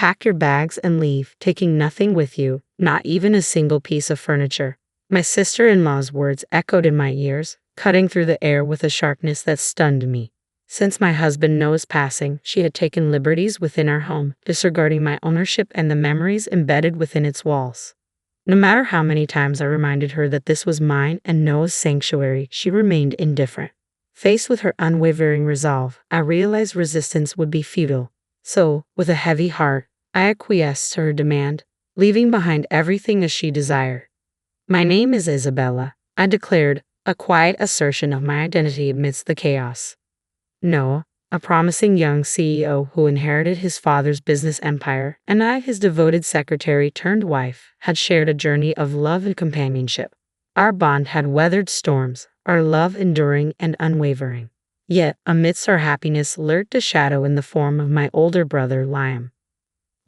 Pack your bags and leave, taking nothing with you, not even a single piece of furniture. My sister-in-law's words echoed in my ears, cutting through the air with a sharpness that stunned me. Since my husband Noah's passing, she had taken liberties within our home, disregarding my ownership and the memories embedded within its walls. No matter how many times I reminded her that this was mine and Noah's sanctuary, she remained indifferent. Faced with her unwavering resolve, I realized resistance would be futile. So, with a heavy heart, I acquiesced to her demand, leaving behind everything as she desired. "My name is Isabella," I declared, a quiet assertion of my identity amidst the chaos. Noah, a promising young CEO who inherited his father's business empire, and I, his devoted secretary turned wife, had shared a journey of love and companionship. Our bond had weathered storms, our love enduring and unwavering. Yet, amidst our happiness lurked a shadow in the form of my older brother, Liam.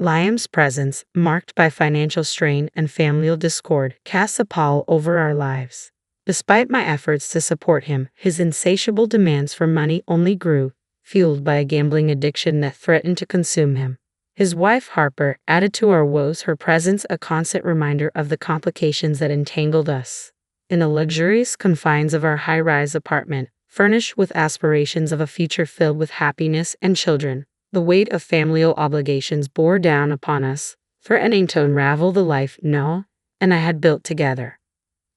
Liam's presence, marked by financial strain and familial discord, cast a pall over our lives. Despite my efforts to support him, his insatiable demands for money only grew, fueled by a gambling addiction that threatened to consume him. His wife, Harper, added to our woes, her presence a constant reminder of the complications that entangled us. In the luxurious confines of our high-rise apartment, furnished with aspirations of a future filled with happiness and children, the weight of familial obligations bore down upon us, threatening to unravel the life Noah and I had built together.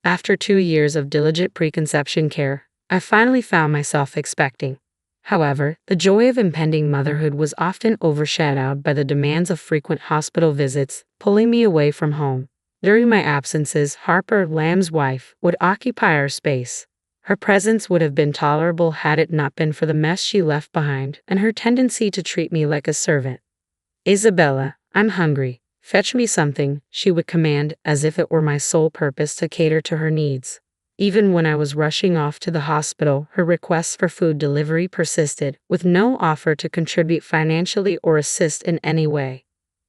After 2 years of diligent preconception care, I finally found myself expecting. However, the joy of impending motherhood was often overshadowed by the demands of frequent hospital visits, pulling me away from home. During my absences, Harper, Lamb's wife, would occupy our space. Her presence would have been tolerable had it not been for the mess she left behind and her tendency to treat me like a servant. "Isabella, I'm hungry. Fetch me something," she would command, as if it were my sole purpose to cater to her needs. Even when I was rushing off to the hospital, her requests for food delivery persisted, with no offer to contribute financially or assist in any way.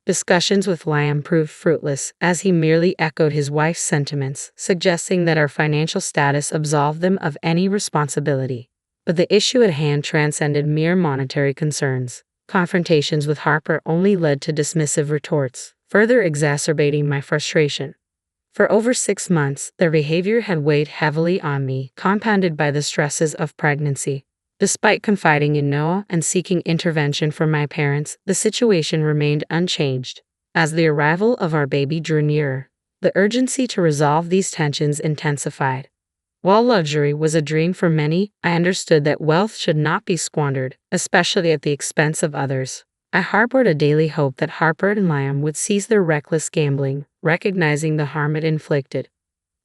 Discussions with Liam proved fruitless, as he merely echoed his wife's sentiments, suggesting that our financial status absolved them of any responsibility. But the issue at hand transcended mere monetary concerns. Confrontations with Harper only led to dismissive retorts, further exacerbating my frustration. For over 6 months, their behavior had weighed heavily on me, compounded by the stresses of pregnancy. Despite confiding in Noah and seeking intervention from my parents, the situation remained unchanged. As the arrival of our baby drew nearer, the urgency to resolve these tensions intensified. While luxury was a dream for many, I understood that wealth should not be squandered, especially at the expense of others. I harbored a daily hope that Harper and Liam would cease their reckless gambling, recognizing the harm it inflicted.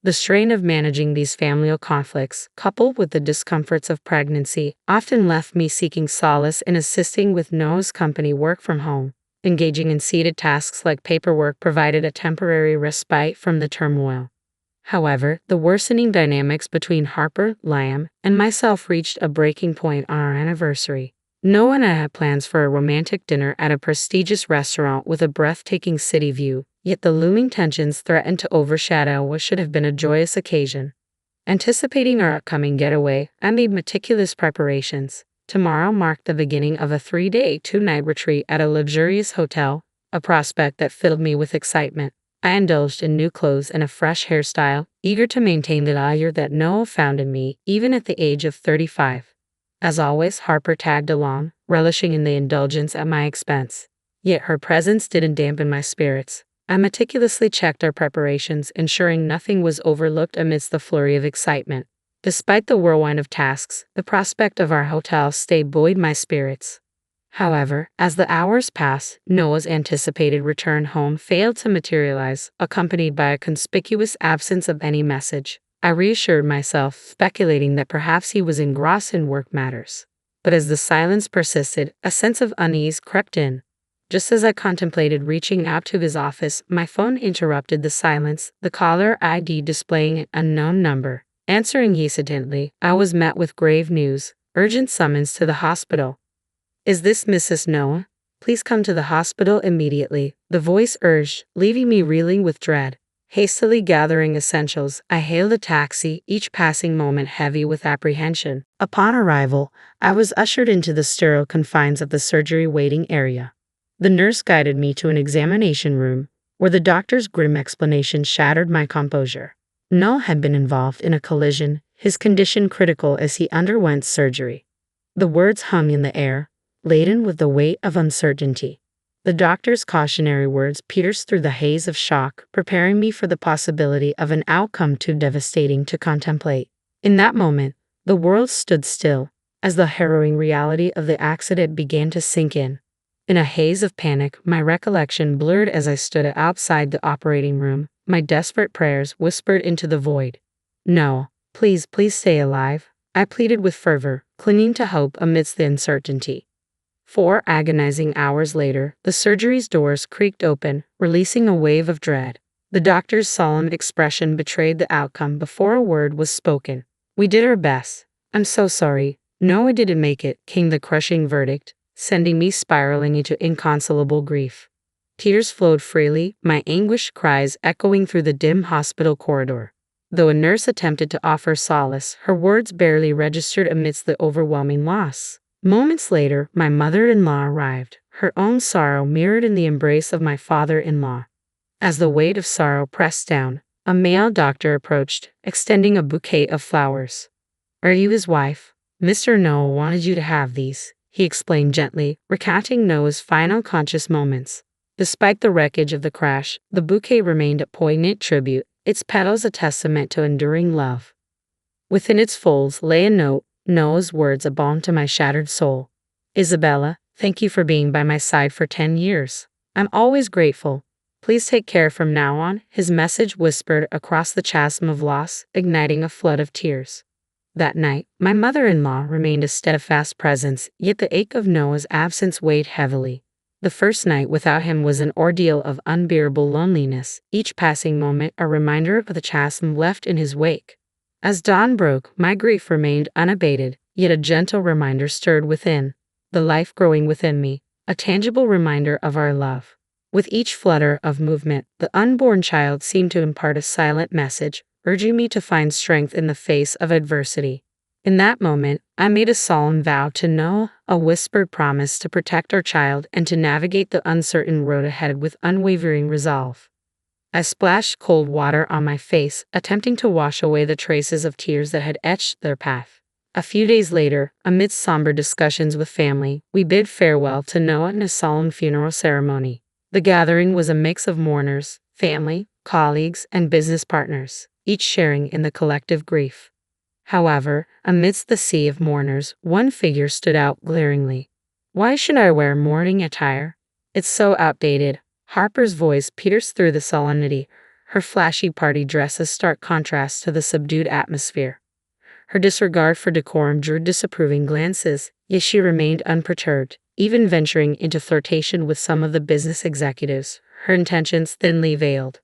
The strain of managing these familial conflicts, coupled with the discomforts of pregnancy, often left me seeking solace in assisting with Noah's company work from home. Engaging in seated tasks like paperwork provided a temporary respite from the turmoil. However, the worsening dynamics between Harper, Liam, and myself reached a breaking point on our anniversary. Noah and I had plans for a romantic dinner at a prestigious restaurant with a breathtaking city view, yet the looming tensions threatened to overshadow what should have been a joyous occasion. Anticipating our upcoming getaway, I made meticulous preparations. Tomorrow marked the beginning of a 3-day, 2-night retreat at a luxurious hotel, a prospect that filled me with excitement. I indulged in new clothes and a fresh hairstyle, eager to maintain the allure that Noah found in me, even at the age of 35. As always, Harper tagged along, relishing in the indulgence at my expense. Yet her presence didn't dampen my spirits. I meticulously checked our preparations, ensuring nothing was overlooked amidst the flurry of excitement. Despite the whirlwind of tasks, the prospect of our hotel stay buoyed my spirits. However, as the hours passed, Noah's anticipated return home failed to materialize, accompanied by a conspicuous absence of any message. I reassured myself, speculating that perhaps he was engrossed in work matters. But as the silence persisted, a sense of unease crept in. Just as I contemplated reaching out to his office, my phone interrupted the silence, the caller ID displaying an unknown number. Answering hesitantly, I was met with grave news: urgent summons to the hospital. "Is this Mrs. Noah? Please come to the hospital immediately," the voice urged, leaving me reeling with dread. Hastily gathering essentials, I hailed a taxi, each passing moment heavy with apprehension. Upon arrival, I was ushered into the sterile confines of the surgery waiting area. The nurse guided me to an examination room, where the doctor's grim explanation shattered my composure. Noah had been involved in a collision, his condition critical as he underwent surgery. The words hung in the air, laden with the weight of uncertainty. The doctor's cautionary words pierced through the haze of shock, preparing me for the possibility of an outcome too devastating to contemplate. In that moment, the world stood still, as the harrowing reality of the accident began to sink in. In a haze of panic, my recollection blurred as I stood outside the operating room, my desperate prayers whispered into the void. "No, please, please stay alive," I pleaded with fervor, clinging to hope amidst the uncertainty. 4 agonizing hours later, the surgery's doors creaked open, releasing a wave of dread. The doctor's solemn expression betrayed the outcome before a word was spoken. "We did our best. I'm so sorry. No, I didn't make it," came the crushing verdict, sending me spiraling into inconsolable grief. Tears flowed freely, my anguished cries echoing through the dim hospital corridor. Though a nurse attempted to offer solace, her words barely registered amidst the overwhelming loss. Moments later, my mother-in-law arrived, her own sorrow mirrored in the embrace of my father-in-law. As the weight of sorrow pressed down, a male doctor approached, extending a bouquet of flowers. "Are you his wife? Mr. Noah wanted you to have these," he explained gently, recounting Noah's final conscious moments. Despite the wreckage of the crash, the bouquet remained a poignant tribute, its petals a testament to enduring love. Within its folds lay a note, Noah's words a balm to my shattered soul. "Isabella, thank you for being by my side for 10 years. I'm always grateful. Please take care from now on," his message whispered across the chasm of loss, igniting a flood of tears. That night, my mother-in-law remained a steadfast presence, yet the ache of Noah's absence weighed heavily. The first night without him was an ordeal of unbearable loneliness, each passing moment a reminder of the chasm left in his wake. As dawn broke, my grief remained unabated, yet a gentle reminder stirred within, the life growing within me, a tangible reminder of our love. With each flutter of movement, the unborn child seemed to impart a silent message, urging me to find strength in the face of adversity. In that moment, I made a solemn vow to Noah, a whispered promise to protect our child and to navigate the uncertain road ahead with unwavering resolve. I splashed cold water on my face, attempting to wash away the traces of tears that had etched their path. A few days later, amidst somber discussions with family, we bid farewell to Noah in a solemn funeral ceremony. The gathering was a mix of mourners, family, colleagues, and business partners, each sharing in the collective grief. However, amidst the sea of mourners, one figure stood out glaringly. "Why should I wear mourning attire? It's so outdated." Harper's voice pierced through the solemnity, her flashy party dress a stark contrast to the subdued atmosphere. Her disregard for decorum drew disapproving glances, yet she remained unperturbed, even venturing into flirtation with some of the business executives, her intentions thinly veiled.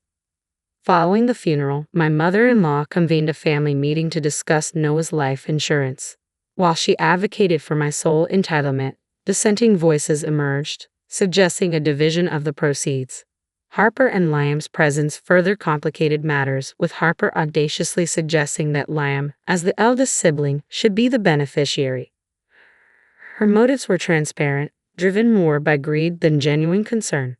Following the funeral, my mother-in-law convened a family meeting to discuss Noah's life insurance. While she advocated for my sole entitlement, dissenting voices emerged, suggesting a division of the proceeds. Harper and Liam's presence further complicated matters, with Harper audaciously suggesting that Liam, as the eldest sibling, should be the beneficiary. Her motives were transparent, driven more by greed than genuine concern.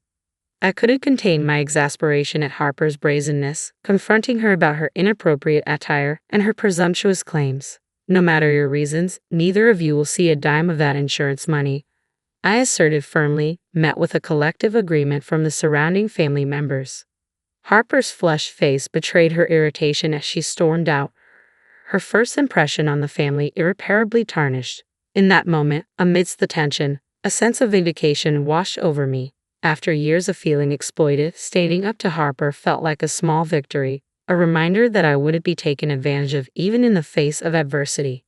I couldn't contain my exasperation at Harper's brazenness, confronting her about her inappropriate attire and her presumptuous claims. "No matter your reasons, neither of you will see a dime of that insurance money," I asserted firmly, met with a collective agreement from the surrounding family members. Harper's flushed face betrayed her irritation as she stormed out, her first impression on the family irreparably tarnished. In that moment, amidst the tension, a sense of vindication washed over me. After years of feeling exploited, standing up to Harper felt like a small victory, a reminder that I wouldn't be taken advantage of even in the face of adversity.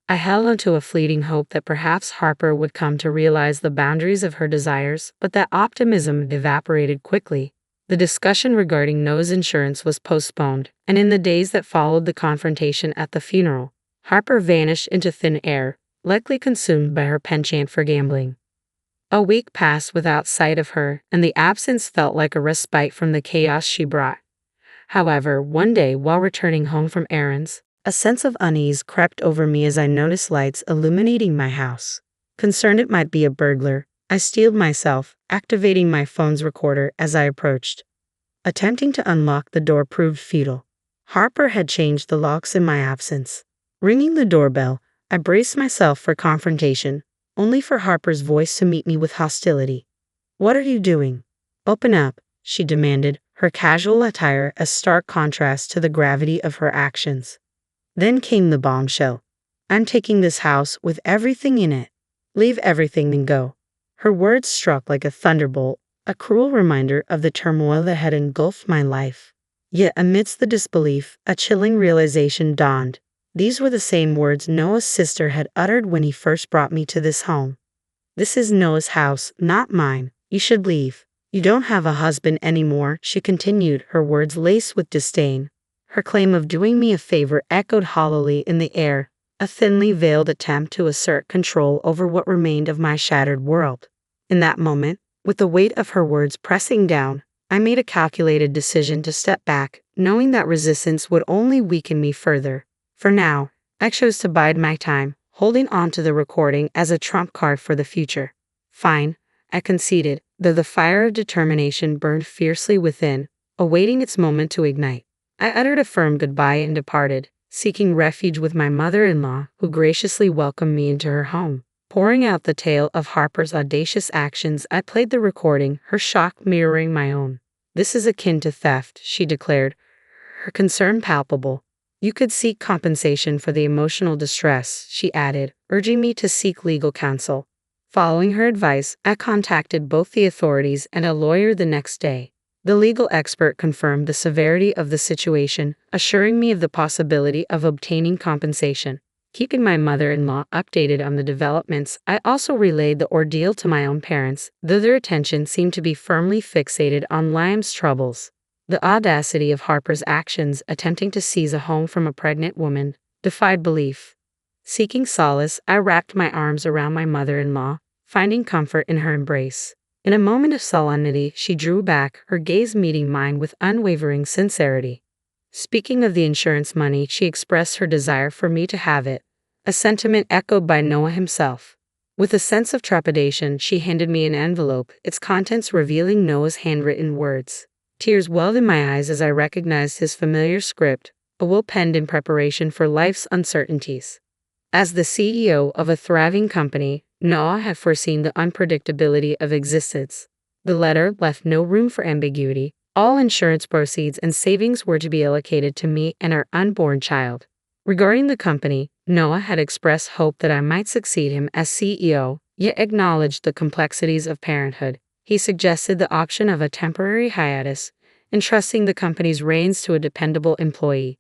I held onto a fleeting hope that perhaps Harper would come to realize the boundaries of her desires, but that optimism evaporated quickly. The discussion regarding Noah's insurance was postponed, and in the days that followed the confrontation at the funeral, Harper vanished into thin air, likely consumed by her penchant for gambling. A week passed without sight of her, and the absence felt like a respite from the chaos she brought. However, one day while returning home from errands, a sense of unease crept over me as I noticed lights illuminating my house. Concerned it might be a burglar, I steeled myself, activating my phone's recorder as I approached. Attempting to unlock the door proved futile. Harper had changed the locks in my absence. Ringing the doorbell, I braced myself for confrontation, only for Harper's voice to meet me with hostility. "What are you doing? Open up," she demanded, her casual attire a stark contrast to the gravity of her actions. Then came the bombshell. "I'm taking this house with everything in it. Leave everything and go." Her words struck like a thunderbolt, a cruel reminder of the turmoil that had engulfed my life. Yet amidst the disbelief, a chilling realization dawned. These were the same words Noah's sister had uttered when he first brought me to this home. "This is Noah's house, not mine. You should leave. You don't have a husband anymore," she continued, her words laced with disdain. Her claim of doing me a favor echoed hollowly in the air, a thinly veiled attempt to assert control over what remained of my shattered world. In that moment, with the weight of her words pressing down, I made a calculated decision to step back, knowing that resistance would only weaken me further. For now, I chose to bide my time, holding on to the recording as a trump card for the future. "Fine," I conceded, though the fire of determination burned fiercely within, awaiting its moment to ignite. I uttered a firm goodbye and departed, seeking refuge with my mother-in-law, who graciously welcomed me into her home. Pouring out the tale of Harper's audacious actions, I played the recording, her shock mirroring my own. "This is akin to theft," she declared, her concern palpable. "You could seek compensation for the emotional distress," she added, urging me to seek legal counsel. Following her advice, I contacted both the authorities and a lawyer the next day. The legal expert confirmed the severity of the situation, assuring me of the possibility of obtaining compensation. Keeping my mother-in-law updated on the developments, I also relayed the ordeal to my own parents, though their attention seemed to be firmly fixated on Liam's troubles. The audacity of Harper's actions, attempting to seize a home from a pregnant woman, defied belief. Seeking solace, I wrapped my arms around my mother-in-law, finding comfort in her embrace. In a moment of solemnity, she drew back, her gaze meeting mine with unwavering sincerity. Speaking of the insurance money, she expressed her desire for me to have it, a sentiment echoed by Noah himself. With a sense of trepidation, she handed me an envelope, its contents revealing Noah's handwritten words. Tears welled in my eyes as I recognized his familiar script, a will penned in preparation for life's uncertainties. As the CEO of a thriving company, Noah had foreseen the unpredictability of existence. The letter left no room for ambiguity. All insurance proceeds and savings were to be allocated to me and our unborn child. Regarding the company, Noah had expressed hope that I might succeed him as CEO, yet acknowledged the complexities of parenthood. He suggested the option of a temporary hiatus, entrusting the company's reins to a dependable employee.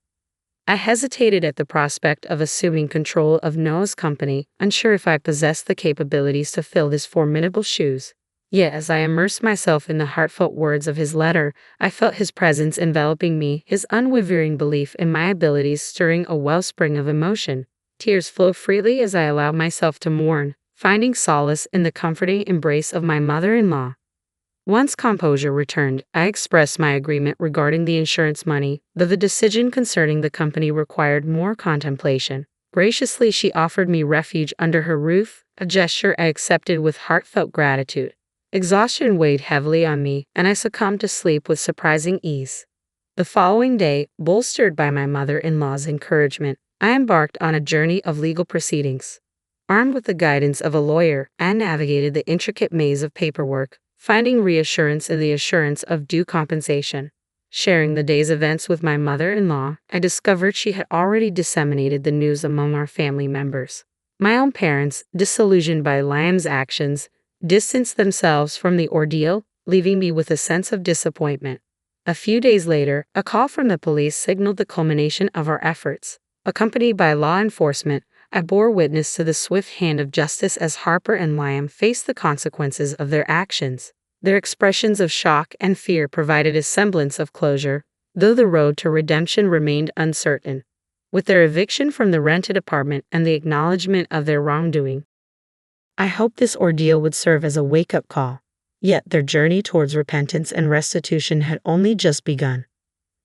I hesitated at the prospect of assuming control of Noah's company, unsure if I possessed the capabilities to fill his formidable shoes. Yet as I immersed myself in the heartfelt words of his letter, I felt his presence enveloping me, his unwavering belief in my abilities stirring a wellspring of emotion. Tears flowed freely as I allowed myself to mourn, finding solace in the comforting embrace of my mother-in-law. Once composure returned, I expressed my agreement regarding the insurance money, though the decision concerning the company required more contemplation. Graciously, she offered me refuge under her roof, a gesture I accepted with heartfelt gratitude. Exhaustion weighed heavily on me, and I succumbed to sleep with surprising ease. The following day, bolstered by my mother-in-law's encouragement, I embarked on a journey of legal proceedings. Armed with the guidance of a lawyer, I navigated the intricate maze of paperwork, finding reassurance in the assurance of due compensation. Sharing the day's events with my mother-in-law, I discovered she had already disseminated the news among our family members. My own parents, disillusioned by Liam's actions, distanced themselves from the ordeal, leaving me with a sense of disappointment. A few days later, a call from the police signaled the culmination of our efforts. Accompanied by law enforcement, I bore witness to the swift hand of justice as Harper and Liam faced the consequences of their actions. Their expressions of shock and fear provided a semblance of closure, though the road to redemption remained uncertain. With their eviction from the rented apartment and the acknowledgement of their wrongdoing, I hoped this ordeal would serve as a wake-up call. Yet their journey towards repentance and restitution had only just begun.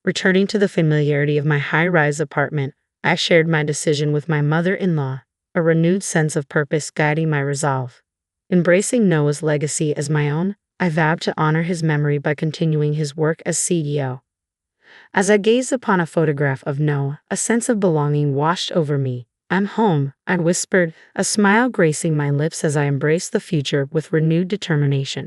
Returning to the familiarity of my high-rise apartment, I shared my decision with my mother-in-law, a renewed sense of purpose guiding my resolve. Embracing Noah's legacy as my own, I vowed to honor his memory by continuing his work as CEO. As I gazed upon a photograph of Noah, a sense of belonging washed over me. "I'm home," I whispered, a smile gracing my lips as I embraced the future with renewed determination.